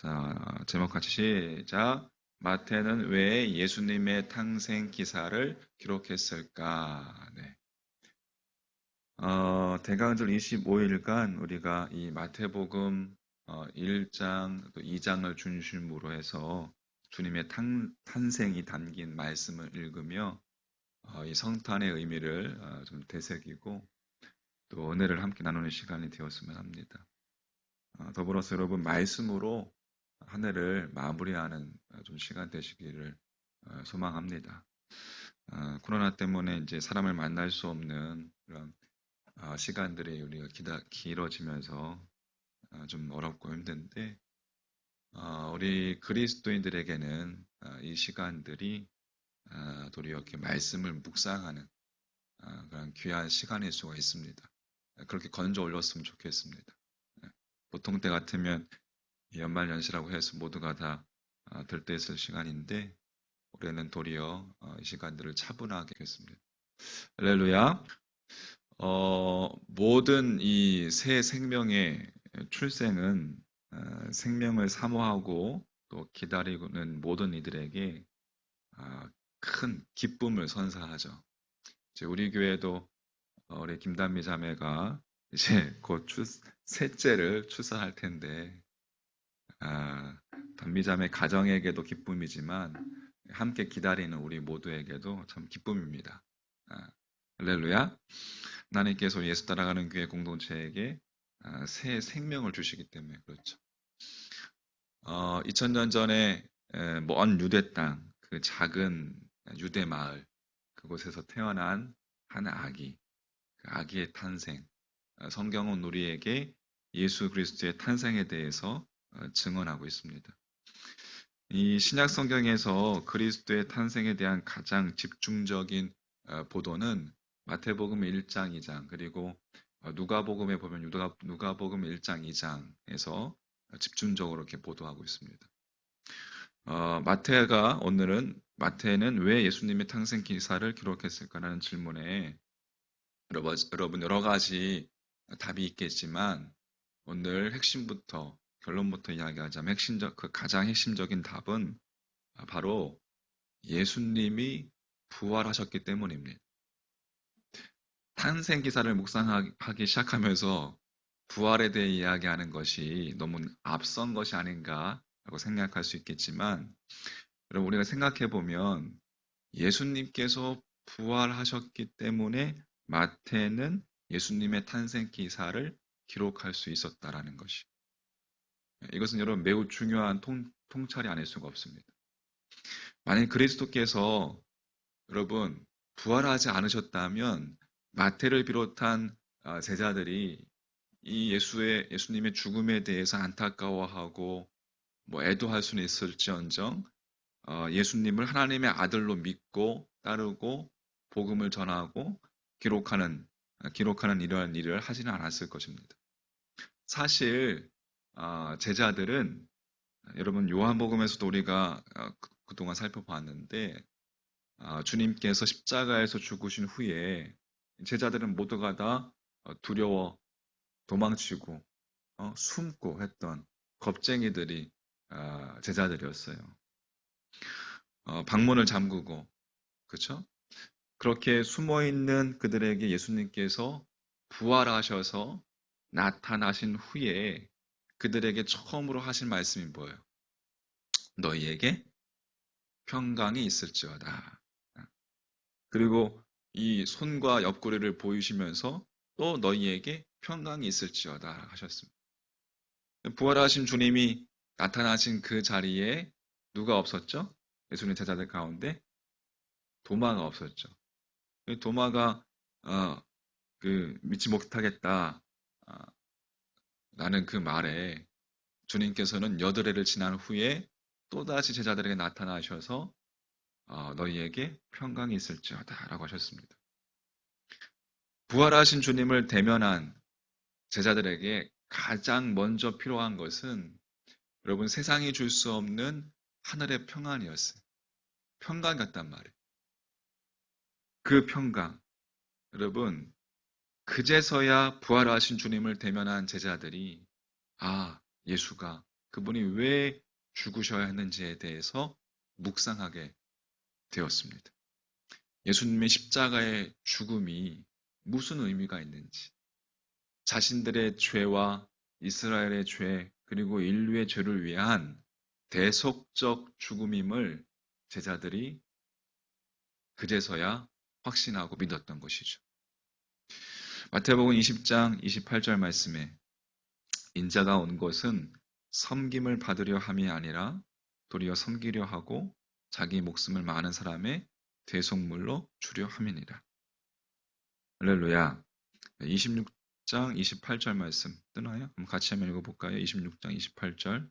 자, 제목 같이 시작. 마태는 왜 예수님의 탄생 기사를 기록했을까? 네. 대강절 25일간 우리가 이 마태복음 1장 또 2장을 중심으로 해서 주님의 탄생이 담긴 말씀을 읽으며 이 성탄의 의미를 좀 되새기고 또 은혜를 함께 나누는 시간이 되었으면 합니다. 더불어서 여러분 말씀으로 한 해를 마무리하는 좀 시간 되시기를 소망합니다. 코로나 때문에 이제 사람을 만날 수 없는 그런 시간들이 우리가 길어지면서 좀 어렵고 힘든데 우리 그리스도인들에게는 이 시간들이 도리어 이렇게 말씀을 묵상하는 그런 귀한 시간일 수가 있습니다. 그렇게 건져 올렸으면 좋겠습니다. 보통 때 같으면 연말연시라고 해서 모두가 다 들떠있을 시간인데 올해는 도리어 이 시간들을 차분하게 했습니다. 할렐루야. 모든 이 새 생명의 출생은 생명을 사모하고 또 기다리는 모든 이들에게 큰 기쁨을 선사하죠. 이제 우리 교회도 우리 김단미 자매가 이제 곧 셋째를 출산할 텐데 단미자매 가정에게도 기쁨이지만 함께 기다리는 우리 모두에게도 참 기쁨입니다. 할렐루야. 하나님께서 예수 따라가는 교회 공동체에게 새 생명을 주시기 때문에 그렇죠. 2000년 전에 먼 유대 땅, 그 작은 유대 마을, 그곳에서 태어난 한 아기, 그 아기의 탄생, 성경은 우리에게 예수 그리스도의 탄생에 대해서 증언하고 있습니다. 이 신약 성경에서 그리스도의 탄생에 대한 가장 집중적인 보도는 마태복음 1장, 2장 그리고 누가복음에 보면 누가복음 1장, 2장에서 집중적으로 이렇게 보도하고 있습니다. 오늘은 마태는 왜 예수님의 탄생 기사를 기록했을까라는 질문에 여러분 여러 가지 답이 있겠지만 오늘 결론부터 이야기하자면 가장 핵심적인 답은 바로 예수님이 부활하셨기 때문입니다. 탄생 기사를 묵상하기 시작하면서 부활에 대해 이야기하는 것이 너무 앞선 것이 아닌가라고 생각할 수 있겠지만 여러분 우리가 생각해 보면 예수님께서 부활하셨기 때문에 마태는 예수님의 탄생 기사를 기록할 수 있었다라는 것이 이것은 여러분 매우 중요한 통찰이 아닐 수가 없습니다. 만약 그리스도께서 여러분 부활하지 않으셨다면 마태를 비롯한 제자들이 이 예수님의 죽음에 대해서 안타까워하고 애도할 수는 있을지언정 예수님을 하나님의 아들로 믿고 따르고 복음을 전하고 기록하는 이러한 일을 하지는 않았을 것입니다. 사실 제자들은 여러분 요한복음에서도 우리가 그동안 살펴봤는데 주님께서 십자가에서 죽으신 후에 제자들은 모두가 다 두려워 도망치고 숨고 했던 겁쟁이들이 제자들이었어요. 방문을 잠그고 그렇죠? 그렇게 숨어있는 그들에게 예수님께서 부활하셔서 나타나신 후에 그들에게 처음으로 하신 말씀이 뭐예요? 너희에게 평강이 있을지어다. 그리고 이 손과 옆구리를 보이시면서 또 너희에게 평강이 있을지어다 하셨습니다. 부활하신 주님이 나타나신 그 자리에 누가 없었죠? 예수님 제자들 가운데 도마가 없었죠. 도마가 믿지 못하겠다 라는 그 말에 주님께서는 여드레를 지난 후에 또다시 제자들에게 나타나셔서 너희에게 평강이 있을지어다 라고 하셨습니다. 부활하신 주님을 대면한 제자들에게 가장 먼저 필요한 것은 여러분 세상이 줄 수 없는 하늘의 평안이었어요. 평강이었단 말이에요. 그 평강. 여러분 그제서야 부활하신 주님을 대면한 제자들이 예수가 그분이 왜 죽으셔야 했는지에 대해서 묵상하게 되었습니다. 예수님의 십자가의 죽음이 무슨 의미가 있는지, 자신들의 죄와 이스라엘의 죄, 그리고 인류의 죄를 위한 대속적 죽음임을 제자들이 그제서야 확신하고 믿었던 것이죠. 마태복음 20장 28절 말씀에 인자가 온 것은 섬김을 받으려 함이 아니라 도리어 섬기려 하고 자기 목숨을 많은 사람의 대속물로 주려 함이니라. 할렐루야. 26장 28절 말씀 뜨나요? 한번 같이 한번 읽어볼까요? 26장 28절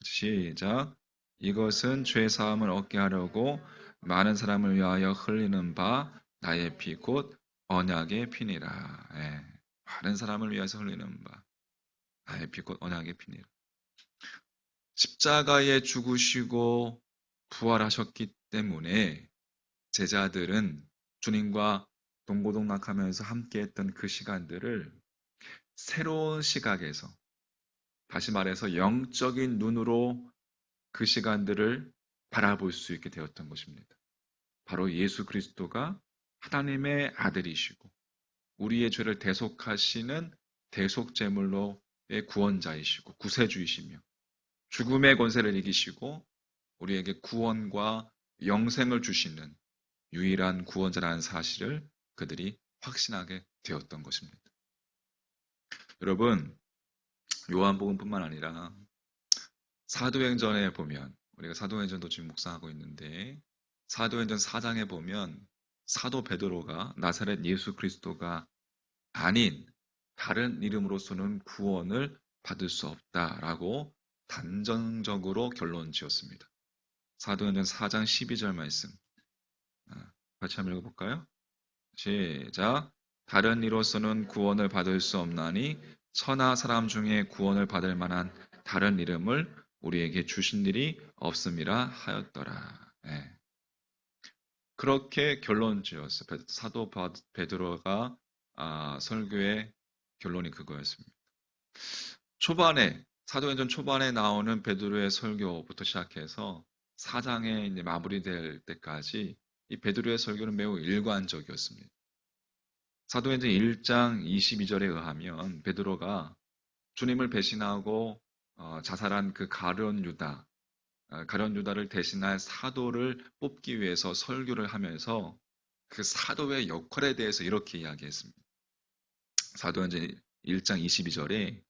시작. 이것은 죄 사함을 얻게 하려고 많은 사람을 위하여 흘리는 바 나의 피 곧 언약의 피니라. 예. 많은 사람을 위해서 흘리는 바 나의 피 곧 언약의 피니라. 십자가에 죽으시고 부활하셨기 때문에 제자들은 주님과 동고동락하면서 함께했던 그 시간들을 새로운 시각에서, 다시 말해서 영적인 눈으로 그 시간들을 바라볼 수 있게 되었던 것입니다. 바로 예수 그리스도가 하나님의 아들이시고 우리의 죄를 대속하시는 대속제물로의 구원자이시고 구세주이시며 죽음의 권세를 이기시고 우리에게 구원과 영생을 주시는 유일한 구원자라는 사실을 그들이 확신하게 되었던 것입니다. 여러분, 요한복음뿐만 아니라 사도행전에 보면, 우리가 사도행전도 지금 묵상하고 있는데 사도행전 4장에 보면 사도 베드로가 나사렛 예수 그리스도가 아닌 다른 이름으로서는 구원을 받을 수 없다라고 단정적으로 결론 지었습니다. 사도행전 4장 12절 말씀 같이 한번 읽어볼까요? 시작. 다른 이로서는 구원을 받을 수 없나니 천하 사람 중에 구원을 받을 만한 다른 이름을 우리에게 주신 일이 없음이라 하였더라. 네. 그렇게 결론 지었어요. 사도 베드로가 설교의 결론이 그거였습니다. 초반에 사도행전 초반에 나오는 베드로의 설교부터 시작해서 4장에 이제 마무리될 때까지 이 베드로의 설교는 매우 일관적이었습니다. 사도행전 1장 22절에 의하면 베드로가 주님을 배신하고 자살한 그 가룟 유다를 대신할 사도를 뽑기 위해서 설교를 하면서 그 사도의 역할에 대해서 이렇게 이야기했습니다. 사도행전 1장 22절에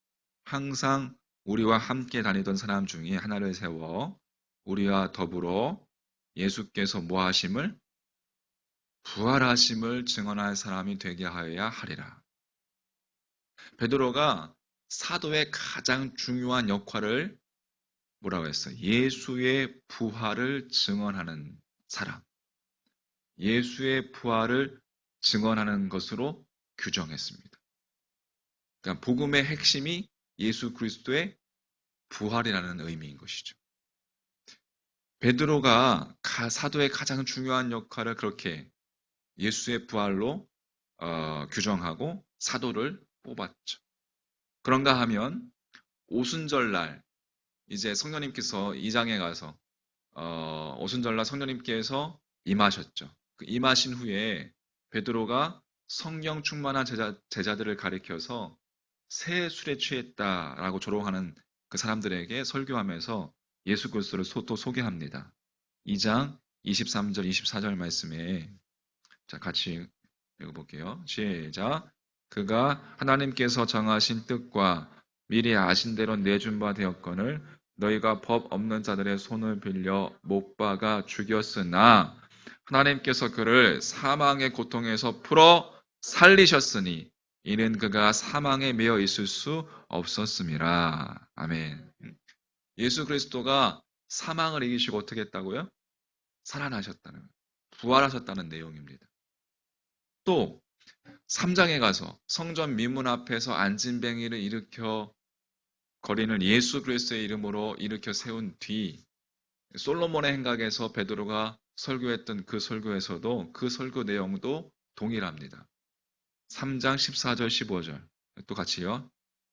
항상 우리와 함께 다니던 사람 중에 하나를 세워 우리와 더불어 예수께서 뭐하심을 부활하심을 증언할 사람이 되게 하여야 하리라. 베드로가 사도의 가장 중요한 역할을 뭐라고 했어요? 예수의 부활을 증언하는 사람. 예수의 부활을 증언하는 것으로 규정했습니다. 그러니까 복음의 핵심이 예수 그리스도의 부활이라는 의미인 것이죠. 베드로가 사도의 가장 중요한 역할을 그렇게 예수의 부활로 규정하고 사도를 뽑았죠. 그런가 하면 오순절날 이제 성령님께서 2장에 가서 오순절날 성령님께서 임하셨죠. 그 임하신 후에 베드로가 성령 충만한 제자들을 가리켜서 새 술에 취했다라고 조롱하는 그 사람들에게 설교하면서 예수 그리스도를 또 소개합니다. 2장 23절 24절 말씀에 자 같이 읽어볼게요. 시작. 그가 하나님께서 정하신 뜻과 미리 아신 대로 내준 바 되었거늘 너희가 법 없는 자들의 손을 빌려 못 박아 죽였으나 하나님께서 그를 사망의 고통에서 풀어 살리셨으니 이는 그가 사망에 매여 있을 수 없었음이라. 아멘. 예수 그리스도가 사망을 이기시고 어떻게 했다고요? 살아나셨다는, 부활하셨다는 내용입니다. 또 3장에 가서 성전 미문 앞에서 안진뱅이를 일으켜 거리는 예수 그리스도의 이름으로 일으켜 세운 뒤 솔로몬의 행각에서 베드로가 설교했던 그 설교에서도 그 설교 내용도 동일합니다. 3장 14절 15절 또 같이요.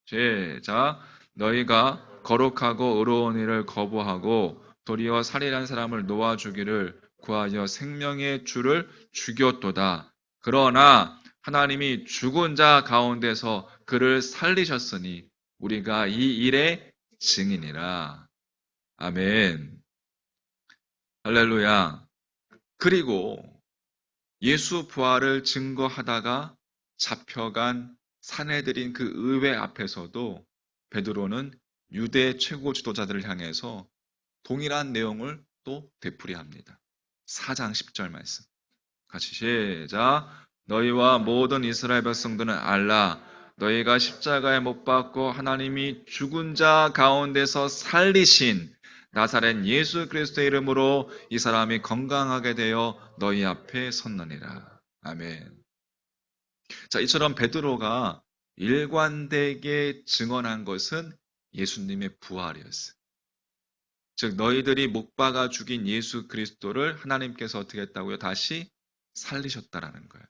시작. 너희가 거룩하고 의로운 일을 거부하고 도리어 살인한 사람을 놓아주기를 구하여 생명의 주를 죽였도다. 그러나 하나님이 죽은 자 가운데서 그를 살리셨으니 우리가 이 일의 증인이라. 아멘. 할렐루야. 그리고 예수 부활을 증거하다가 잡혀간 사내들인 그 의회 앞에서도 베드로는 유대 최고 지도자들을 향해서 동일한 내용을 또 되풀이합니다. 4장 10절 말씀. 같이 시작. 너희와 모든 이스라엘 백성들은 알라. 너희가 십자가에 못 박고 하나님이 죽은 자 가운데서 살리신 나사렛 예수 그리스도의 이름으로 이 사람이 건강하게 되어 너희 앞에 섰느니라. 아멘. 자, 이처럼 베드로가 일관되게 증언한 것은 예수님의 부활이었어요. 즉 너희들이 못 박아 죽인 예수 그리스도를 하나님께서 어떻게 했다고요? 다시 살리셨다라는 거예요.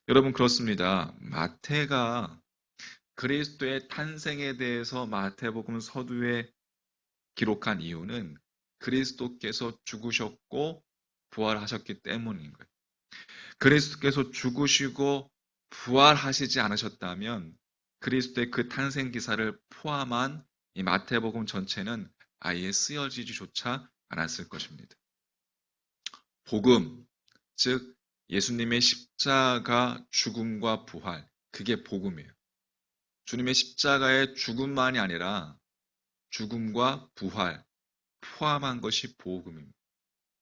여러분 그렇습니다. 마태가 그리스도의 탄생에 대해서 마태복음 서두에 기록한 이유는 그리스도께서 죽으셨고 부활하셨기 때문인 거예요. 그리스도께서 죽으시고 부활하시지 않으셨다면 그리스도의 그 탄생 기사를 포함한 이 마태복음 전체는 아예 쓰여지지조차 않았을 것입니다. 복음, 즉 예수님의 십자가 죽음과 부활, 그게 복음이에요. 주님의 십자가의 죽음만이 아니라 죽음과 부활 포함한 것이 복음입니다.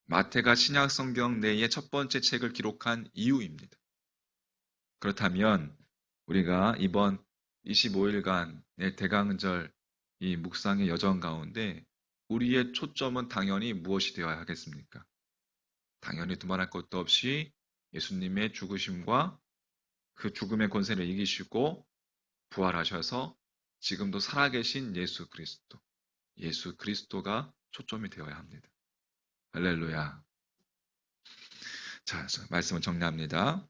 마태가 신약 성경 내의 첫 번째 책을 기록한 이유입니다. 그렇다면 우리가 이번 25일간의 대강절 이 묵상의 여정 가운데 우리의 초점은 당연히 무엇이 되어야 하겠습니까? 당연히 두말할 것도 없이 예수님의 죽으심과 그 죽음의 권세를 이기시고 부활하셔서 지금도 살아계신 예수 그리스도, 예수 그리스도가 초점이 되어야 합니다. 할렐루야. 자, 말씀을 정리합니다.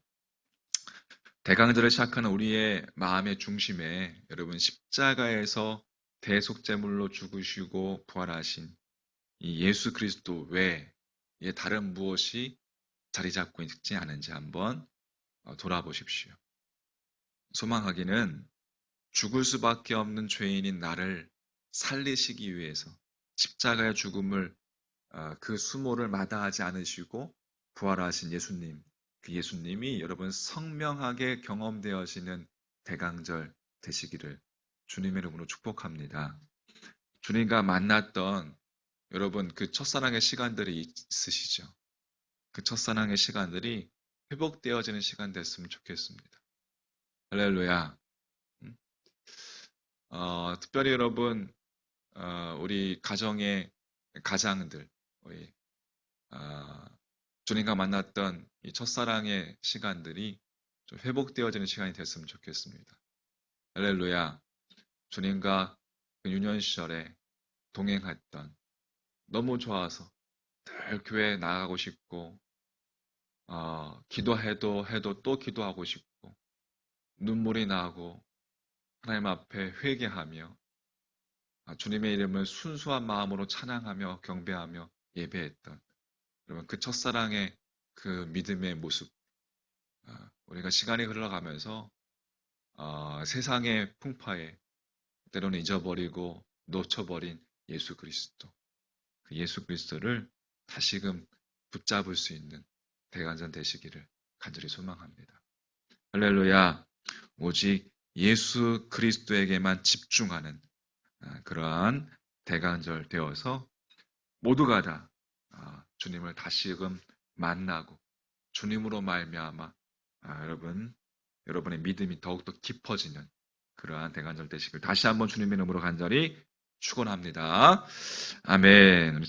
대강절을 시작하는 우리의 마음의 중심에 여러분 십자가에서 대속제물로 죽으시고 부활하신 이 예수 그리스도 외에 다른 무엇이 자리 잡고 있지 않은지 한번 돌아보십시오. 소망하기는 죽을 수밖에 없는 죄인인 나를 살리시기 위해서 십자가의 죽음을 그 수모를 마다하지 않으시고 부활하신 예수님, 그 예수님이 여러분 성명하게 경험되어지는 대강절 되시기를 주님의 이름으로 축복합니다. 주님과 만났던 여러분 그 첫사랑의 시간들이 있으시죠? 그 첫사랑의 시간들이 회복되어지는 시간 됐으면 좋겠습니다. 할렐루야. 특별히 여러분 우리 가정의 가장들, 우리 주님과 만났던 이 첫사랑의 시간들이 좀 회복되어지는 시간이 됐으면 좋겠습니다. 할렐루야. 주님과 그 유년 시절에 동행했던 너무 좋아서 늘 교회에 나가고 싶고 기도해도 또 기도하고 싶고 눈물이 나고 하나님 앞에 회개하며 주님의 이름을 순수한 마음으로 찬양하며 경배하며 예배했던 여러분 그 첫사랑의 그 믿음의 모습 우리가 시간이 흘러가면서 세상의 풍파에 때로는 잊어버리고 놓쳐버린 예수 그리스도 그 예수 그리스도를 다시금 붙잡을 수 있는 대간전 되시기를 간절히 소망합니다. 할렐루야. 오직 예수 그리스도에게만 집중하는 그러한 대간절 되어서 모두가 다 주님을 다시금 만나고 주님으로 말미암아 여러분의 믿음이 더욱더 깊어지는 그러한 대간절 되시길 다시 한번 주님의 이름으로 간절히 축원합니다. 아멘.